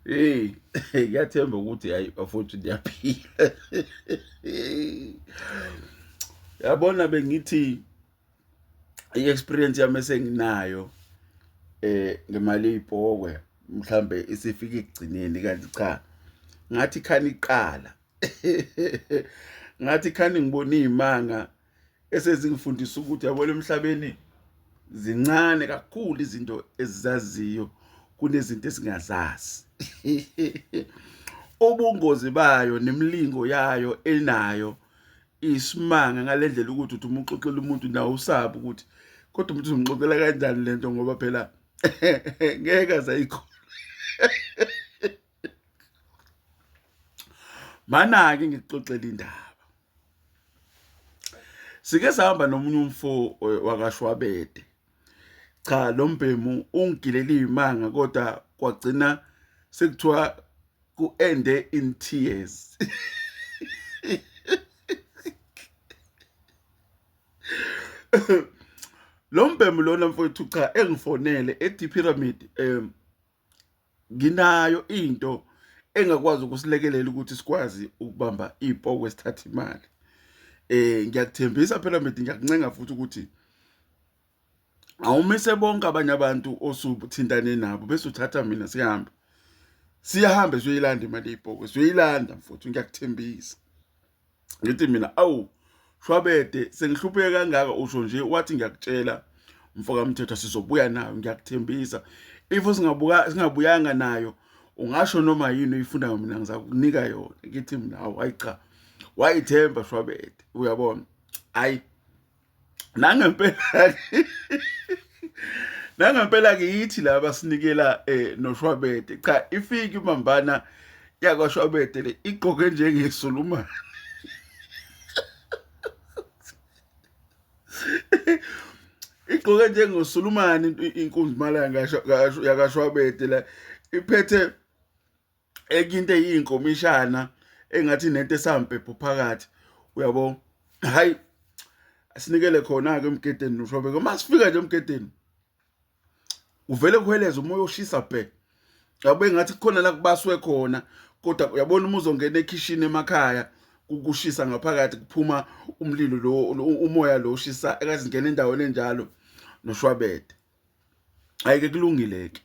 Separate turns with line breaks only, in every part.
Hey, ngiyathemba ukuthi hayi bafowethu niyaphila. Yabona bengithi i-experience yami esenginayo ngemali eyibhokwe mhlambe isifika ekugcineni kanti cha ngathi khani iqala. Ngathi khani ngibona izimanga esezingifundisa ukuthi yabona emhlabeni zincane kakhulu izinto ezizaziyo kunezinto esingazazi. Ubungozi bayo nemlingo yayo enayo isimanga ngalendlela ukuthi uthi uma uxoxela umuntu nawe usabe ukuthi kodwa umuntu uzomxoxela kanjani lento ngoba phela ngeke azayikho. Mana-ke ngikuxoxela indaba. Sike sahamba nomunye umfo wakwaShwabede. Cha lo mbhemu ungigilela izimanga kodwa kwagcina sekuthiwa ku-ende in tears. Lo mbhemu lona mfowethu cha engifonele ethi Pyramid nginayo into engakwazi ukusilekelela ukuthi sikwazi ukubamba ipokwe sithatha imali. Ngiyakuthembisa Pyramid, ngiyakuncenga futhi ukuthi awumise bonke abanye abantu osuthintane nabo bese uthatha mina sihambe. Siyahambe siyoyilanda imali yepokwe, siyoyilanda mfowethu, ngiyakuthembisa. Ngithi mina awu Shwabede sengihlupheke kangaka usho nje wathi ngiyakutshela mfoka Mthetho sizobuya nayo, ngiyakuthembisa. If singabuyanga nayo ungasho noma yini uyifunayo mina ngizakunika yona. Ngithi mina hawu hayi cha wayithemba Shwabede, uyabona. Hayi nangempela nangempela-ke yithi laba sinikela noShwabede cha ifika imambana yakwaShwabede le igqoke njengeSulumane. Igqoke njengoSulumane inkunzi malanga yakaShwabede la iphethe ekinto eyinkomishana engathi nento esampepho phakathi, uyabo. Hayi asinikele khona-ke emgedeni noShwabede. Masifika nje emgedeni uvele kuheleze umoya oshisa bhe. Yabe ngathi kukhona la kubaswe khona kodwa uyabona uma uzongena ekhishini emakhaya kushisa ngaphakathi kuphuma umlilo lo umoya lo oshisa ekazingena endaweni enjalo noShwabede. Ayike kulungileke.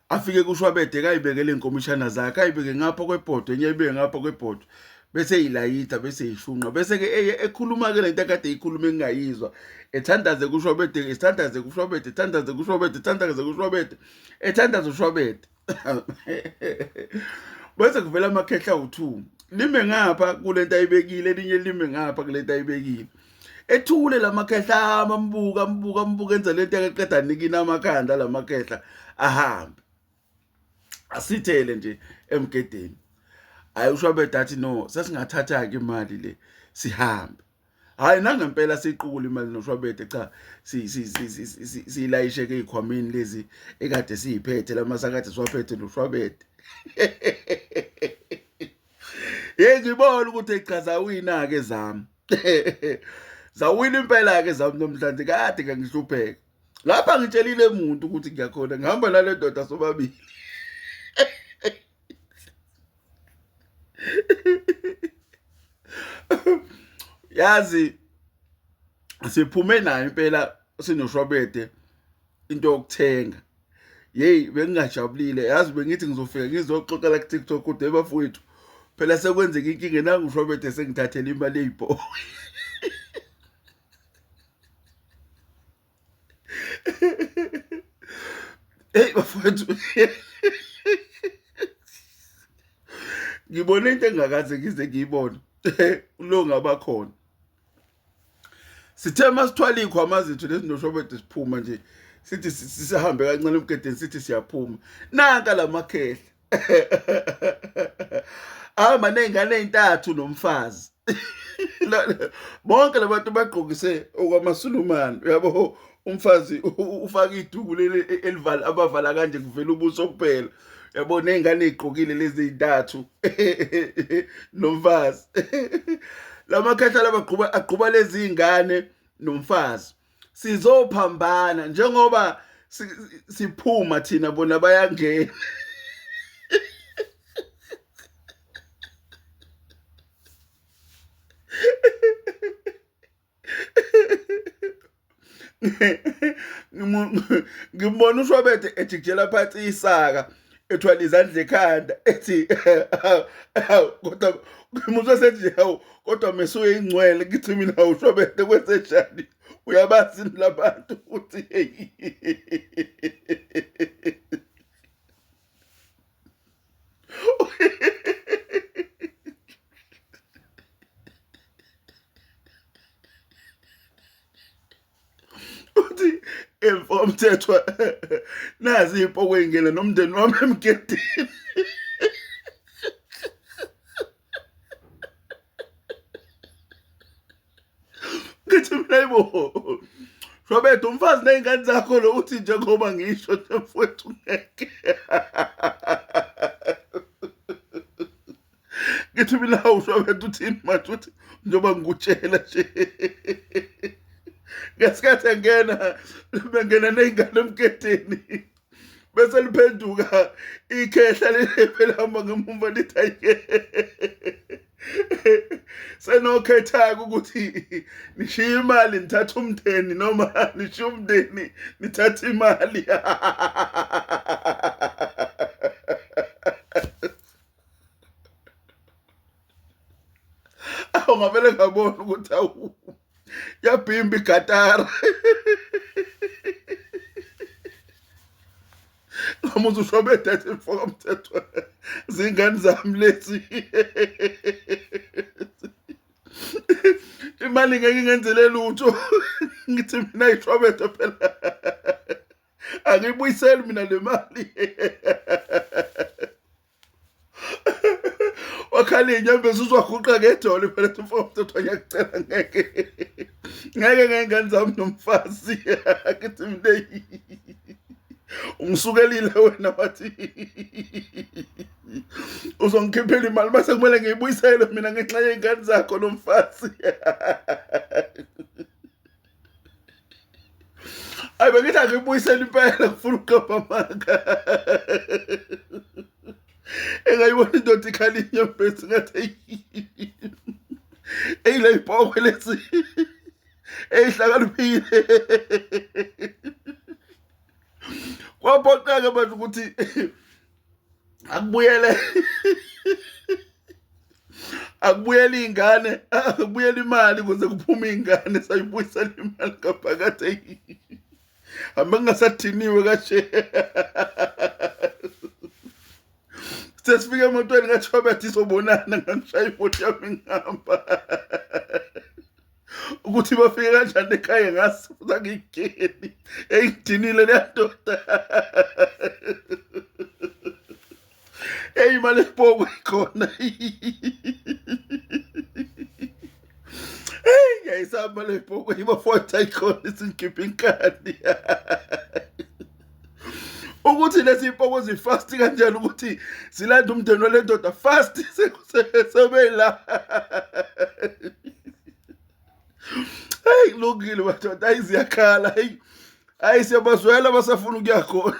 Afike kuShwabede kayibekele inkomishana zakhe, ayibeke ngapha kwebhodo, enye ayibeke ngapha kwebhodo. Bese ilayitha bese ishunqa. Bese ke ekhuluma ke lento akade ikhuluma engayizwa. Ethandaze kuShwabede, ethandaze kuShwabede, ethandaze kuShwabede, ethandaze kuShwabede, ethandaze uShwabede. Bese kuvela amakhehla u2. Lime ngapha kulento ayibekile, elinye lime ngapha kulento ayibekile. Ethule lamakhehla ambuka enza lento yaqeda nikina amakhanda lamakhehla ahambe. Asithele nje emgedeni. Hayi uShwabede athi no sesingathatha ke imali le sihambe. Hayi nangempela siqukula imali noShwabede cha silayishe ke ikhwamini lezi ekade siyiphethe lamasakade siwaphethe noShwabede. Ngibona ukuthi echaza wina ke zami. Zawina impela ke zami namhlanje kade ngangihlupheka. Lapha ngitshelile umuntu ukuthi ngiyakhona ngihamba nale ndoda sobabili. Yazi siphume nayo impela sinoShwabede into yokuthenga. Hey bengingajabulile, yazi bengithi ngizofika ngizoxoxela ku TikTok kude bafowethu. Phela sekwenzeka inkinga nangu uShwabede sengithathela imali eyibhoko. Hey bafowethu. Ngibone into engakaze ngize ngiyibone. Lo ngaba khona. Sithe masithwala ikhwama zethu lezi noShwabede siphuma nje. Sithi sisahambe kancane emgedeni sithi siyaphuma. Nanka lamakhehla. Ahamba nezingane ezintathu nomfazi. Bonke labantu bagqokise okwamaSulumane, uyabo. Umfazi ufaka iduku leli elivala abavala kanje kuvela ubuso kuphela. Yabo nezingane ezigqokile lezi ezintathu nomfazi. Lamakhehla labaqhuba lezi ingane nomfazi. Sizophambana njengoba siphuma thina bona bayangena. Ngibona uShwabede ejikijela phansi isaka ethwala izandla ekhanda ethi kodwa ngimuzwe sethi hawu kodwa mesuye ingcwele ngithi mina uShwabede kwenzenjani uyabazi labantu uthi uthi emfomthethwa nazi impoko engena nomndeni wami emgedini. Ngithi mina yibo Shwabede umfazi nezingane zakho lo uthi njengoba ngisho mfowethu ngeke. Ngithi mina uShwabede uthini manje uthi njengoba ngikutshela nje. Ngesikhathi bengena nezingane emgedeni bese liphenduka ikhehla lelihamba ngemuva lithi ayike senokhetha ukuthi nishiye imali nithathe umndeni noma nishiye umndeni nithathe imali. Ngavele ngabona ukuthi awu yabhimba igatara. Ngamuza uShwabede ethi mfokamthethwa zingane zami lezi. Imali ngeke ngenzele lutho. Ngithi mina iShwabede phela angibuyiseli mina le mali. Wakhala inyembezi uzwaguqa ngedolo phela ethi mfokamthethwa ngiyakucela ngeke ngengane zami nomfazi. Ngithi mina ungisukelile wena wathi uzongikhiphela imali base kumele ngiyibuyisele mina ngenxa yezingane zakho nomfazi. Hayi bengithi angibuyisele impela ngifuna ukuqopha amanga. Engayibona indoda ikhala inyembezi ngathi eyile ibhokwe lesi eyihlakaniphile. Kwaphoqeka manje ukuthi akubuyele ingane akubuyele imali ukuze kuphume ingane sayibuyisela imali ngaphakathi. Hamba ngingasadiniwe kanje. Sesifike emotweni kaShwabede izobonana ngangishaya imoto yami ngihamba. Ukuthi bafike kanjani ekhaya ngasi futhi ngigeni engidinile le ndoda. Imali ebhokwe ikhona. Ngiyayisaba le bhokwe ibafotha ikhona isingikhipha inkani. Ukuthi lezi impoko zifast kanjani ukuthi zilanda umndeni wale ndoda fast sebela. Hey kulungile madoda ayiziyakhala hey. Hayi siyabazwela basafuna ukuya khona.